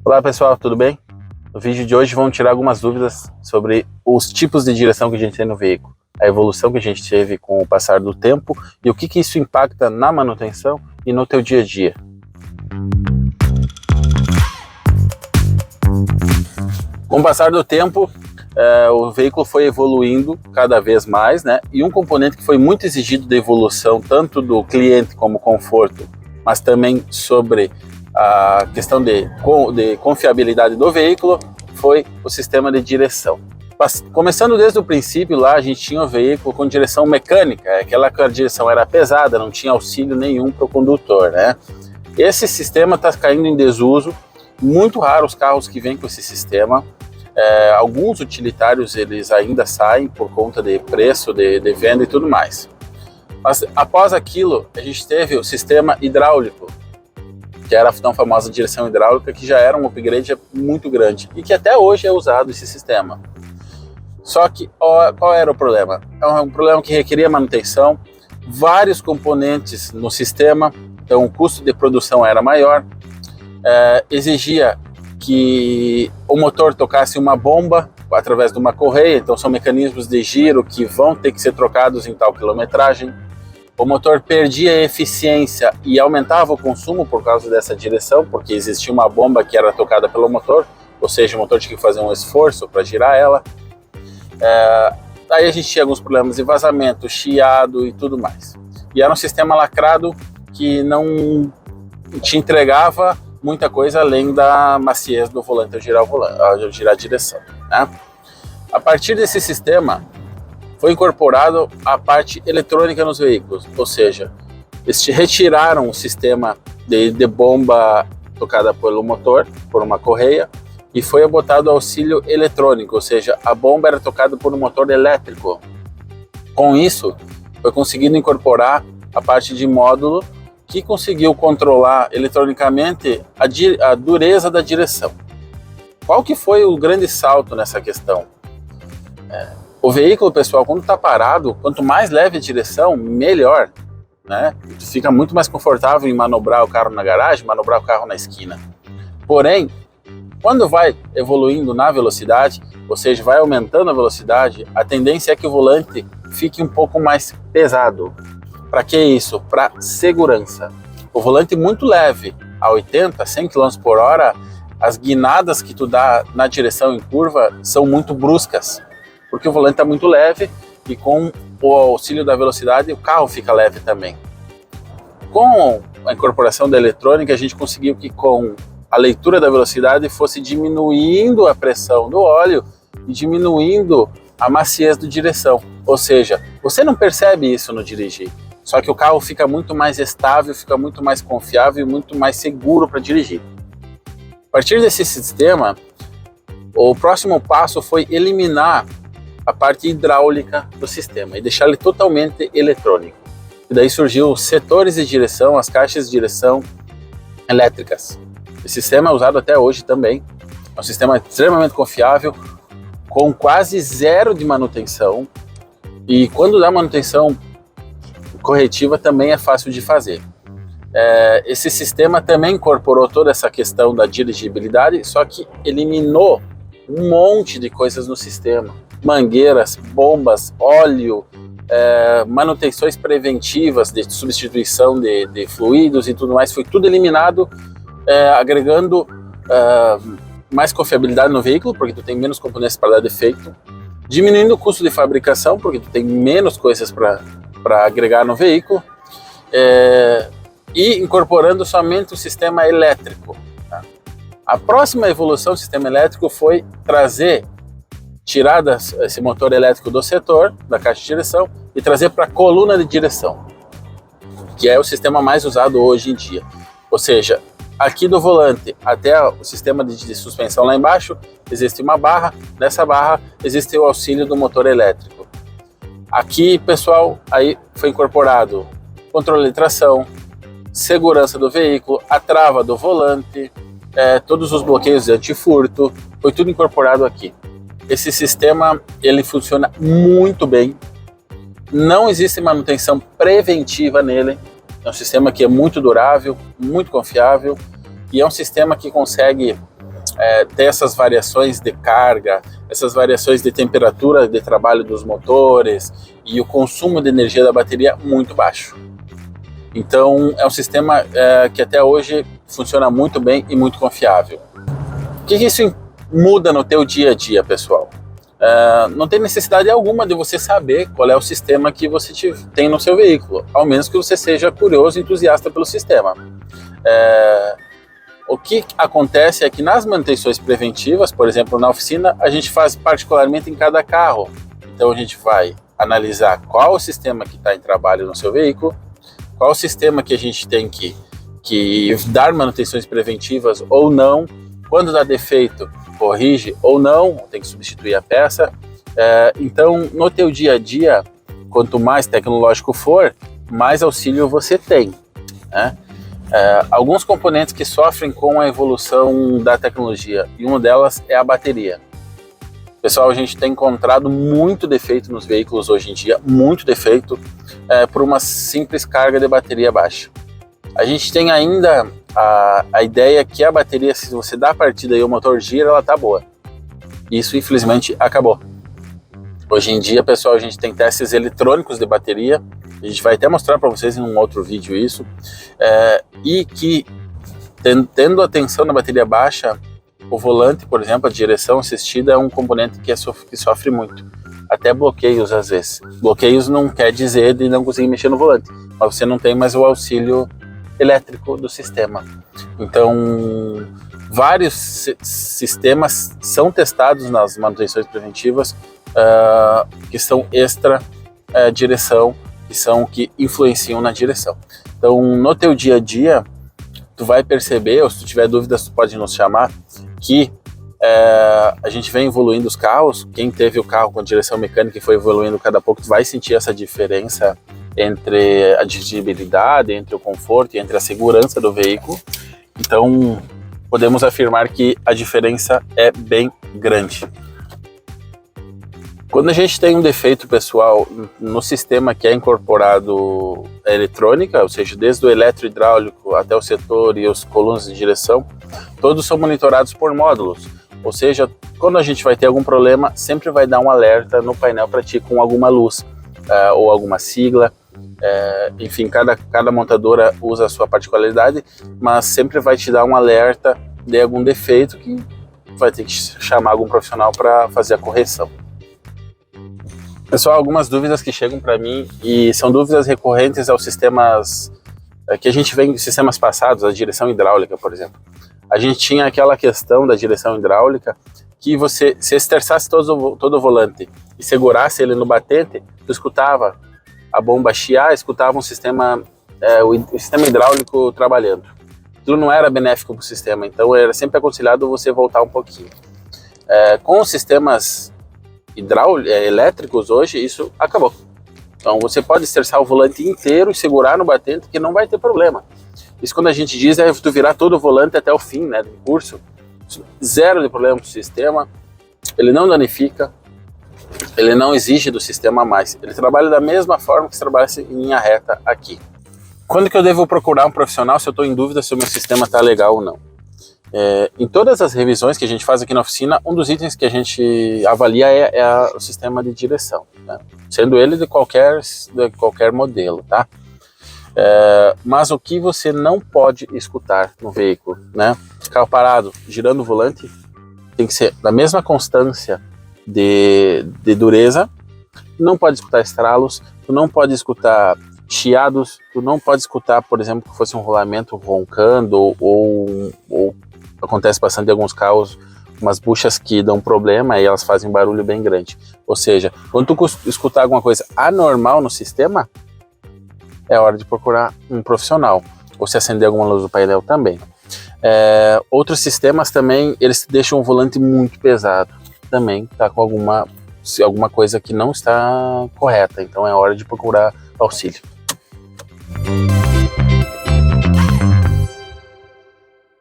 Olá pessoal, tudo bem? No vídeo de hoje vamos tirar algumas dúvidas sobre os tipos de direção que a gente tem no veículo, a evolução que a gente teve com o passar do tempo e o que isso impacta na manutenção e no teu dia a dia. Com o passar do tempo, o veículo foi evoluindo cada vez mais, né? E um componente que foi muito exigido de evolução, tanto do cliente como conforto, mas também sobre a questão de confiabilidade do veículo, foi o sistema de direção. Começando desde o princípio, lá a gente tinha o veículo com direção mecânica, aquela que a direção era pesada, não tinha auxílio nenhum para o condutor, né? Esse sistema está caindo em desuso, muito raro os carros que vêm com esse sistema. Alguns utilitários eles ainda saem por conta de preço, de venda e tudo mais. Mas após aquilo, a gente teve o sistema hidráulico, que era a tão famosa direção hidráulica, que já era um upgrade muito grande e que até hoje é usado esse sistema. Só que qual era o problema? É um problema que requeria manutenção, vários componentes no sistema, então o custo de produção era maior, exigia que o motor tocasse uma bomba através de uma correia, então são mecanismos de giro que vão ter que ser trocados em tal quilometragem. O motor perdia eficiência e aumentava o consumo por causa dessa direção, porque existia uma bomba que era tocada pelo motor, ou seja, o motor tinha que fazer um esforço para girar ela. Aí a gente tinha alguns problemas de vazamento, chiado e tudo mais. E era um sistema lacrado que não te entregava muita coisa além da maciez do volante ao girar a direção, né? A partir desse sistema foi incorporado a parte eletrônica nos veículos, ou seja, eles retiraram o sistema de bomba tocada pelo motor, por uma correia, e foi botado auxílio eletrônico, ou seja, a bomba era tocada por um motor elétrico. Com isso, foi conseguido incorporar a parte de módulo que conseguiu controlar eletronicamente a dureza da direção. Qual que foi o grande salto nessa questão? O veículo, pessoal, quando está parado, quanto mais leve a direção, melhor, né? Fica muito mais confortável em manobrar o carro na garagem, manobrar o carro na esquina. Porém, quando vai evoluindo na velocidade, ou seja, vai aumentando a velocidade, a tendência é que o volante fique um pouco mais pesado. Para que isso? Para segurança. O volante muito leve, a 80, 100 km por hora, as guinadas que tu dá na direção em curva são muito bruscas, porque o volante está muito leve e com o auxílio da velocidade o carro fica leve também. Com a incorporação da eletrônica, a gente conseguiu que com a leitura da velocidade fosse diminuindo a pressão do óleo e diminuindo a maciez da direção. Ou seja, você não percebe isso no dirigir, só que o carro fica muito mais estável, fica muito mais confiável e muito mais seguro para dirigir. A partir desse sistema, o próximo passo foi eliminar a parte hidráulica do sistema e deixar ele totalmente eletrônico. E daí surgiu os setores de direção, as caixas de direção elétricas. Esse sistema é usado até hoje também. É um sistema extremamente confiável, com quase zero de manutenção. E quando dá manutenção corretiva também é fácil de fazer. Esse sistema também incorporou toda essa questão da dirigibilidade, só que eliminou um monte de coisas no sistema. Mangueiras, bombas, óleo, manutenções preventivas de substituição de fluidos e tudo mais, foi tudo eliminado, agregando mais confiabilidade no veículo, porque tu tem menos componentes para dar defeito, diminuindo o custo de fabricação, porque tu tem menos coisas para agregar no veículo, e incorporando somente o sistema elétrico. Tá? A próxima evolução do sistema elétrico foi tirar esse motor elétrico do setor, da caixa de direção, e trazer para a coluna de direção, que é o sistema mais usado hoje em dia. Ou seja, aqui do volante até o sistema de suspensão lá embaixo, existe uma barra, nessa barra existe o auxílio do motor elétrico. Aqui, pessoal, aí foi incorporado controle de tração, segurança do veículo, a trava do volante, todos os bloqueios de antifurto, foi tudo incorporado aqui. Esse sistema, ele funciona muito bem, não existe manutenção preventiva nele, é um sistema que é muito durável, muito confiável e é um sistema que consegue ter essas variações de carga, essas variações de temperatura de trabalho dos motores e o consumo de energia da bateria muito baixo. Então é um sistema que até hoje funciona muito bem e muito confiável. O que isso muda no teu dia a dia, pessoal? Não tem necessidade alguma de você saber qual é o sistema que você tem no seu veículo, ao menos que você seja curioso e entusiasta pelo sistema. O que acontece é que nas manutenções preventivas, por exemplo, na oficina, a gente faz particularmente em cada carro. Então a gente vai analisar qual o sistema que está em trabalho no seu veículo, qual o sistema que a gente tem que dar manutenções preventivas ou não, quando dá defeito, corrige ou não, tem que substituir a peça. Então, no teu dia a dia, quanto mais tecnológico for, mais auxílio você tem, né? Alguns componentes que sofrem com a evolução da tecnologia, e uma delas é a bateria. Pessoal, a gente tem encontrado muito defeito nos veículos hoje em dia, muito defeito, por uma simples carga de bateria baixa. A gente tem ainda a ideia que a bateria, se você dá a partida e o motor gira, ela tá boa. Isso, infelizmente, acabou. Hoje em dia, pessoal, a gente tem testes eletrônicos de bateria, a gente vai até mostrar para vocês em um outro vídeo isso, e que, tendo a tensão na bateria baixa, o volante, por exemplo, a direção assistida é um componente que sofre muito. Até bloqueios às vezes. Bloqueios não quer dizer de não conseguir mexer no volante, mas você não tem mais o auxílio elétrico do sistema. Então, vários sistemas são testados nas manutenções preventivas que são extra direção, que influenciam na direção. Então, no teu dia a dia, tu vai perceber, ou se tu tiver dúvidas, tu pode nos chamar, que a gente vem evoluindo os carros. Quem teve o carro com direção mecânica e foi evoluindo cada pouco, tu vai sentir essa diferença entre a dirigibilidade, entre o conforto e entre a segurança do veículo. Então, podemos afirmar que a diferença é bem grande. Quando a gente tem um defeito, pessoal, no sistema que é incorporado a eletrônica, ou seja, desde o eletrohidráulico até o setor e os colunas de direção, todos são monitorados por módulos. Ou seja, quando a gente vai ter algum problema, sempre vai dar um alerta no painel para ti com alguma luz ou alguma sigla. Enfim, cada montadora usa a sua particularidade, mas sempre vai te dar um alerta de algum defeito que vai ter que chamar algum profissional para fazer a correção. Pessoal, algumas dúvidas que chegam para mim, e são dúvidas recorrentes aos sistemas que a gente vê em sistemas passados, a direção hidráulica, por exemplo. A gente tinha aquela questão da direção hidráulica que se esterçasse todo o volante e segurasse ele no batente, tu escutava a bomba chiar, escutava o sistema hidráulico trabalhando. Aquilo não era benéfico para o sistema, então era sempre aconselhado você voltar um pouquinho. Com os sistemas elétricos hoje, isso acabou. Então você pode esterçar o volante inteiro e segurar no batente que não vai ter problema. Isso, quando a gente diz, é tu virar todo o volante até o fim, né, do curso. Zero de problema para o sistema, ele não danifica, ele não exige do sistema mais. Ele trabalha da mesma forma que se trabalhasse em linha reta aqui. Quando que eu devo procurar um profissional se eu estou em dúvida se o meu sistema está legal ou não? Em todas as revisões que a gente faz aqui na oficina, um dos itens que a gente avalia é o sistema de direção, né? Sendo ele de qualquer modelo, tá? Mas o que você não pode escutar no veículo, né? Carro parado, girando o volante, tem que ser da mesma constância de dureza. Não pode escutar estralos, tu não pode escutar chiados, tu não pode escutar, por exemplo, que fosse um rolamento roncando ou acontece bastante em alguns carros, umas buchas que dão problema e elas fazem um barulho bem grande. Ou seja, quando tu escutar alguma coisa anormal no sistema, é hora de procurar um profissional, ou se acender alguma luz do painel também. Outros sistemas também, eles deixam o volante muito pesado, também está com alguma coisa que não está correta, então é hora de procurar auxílio.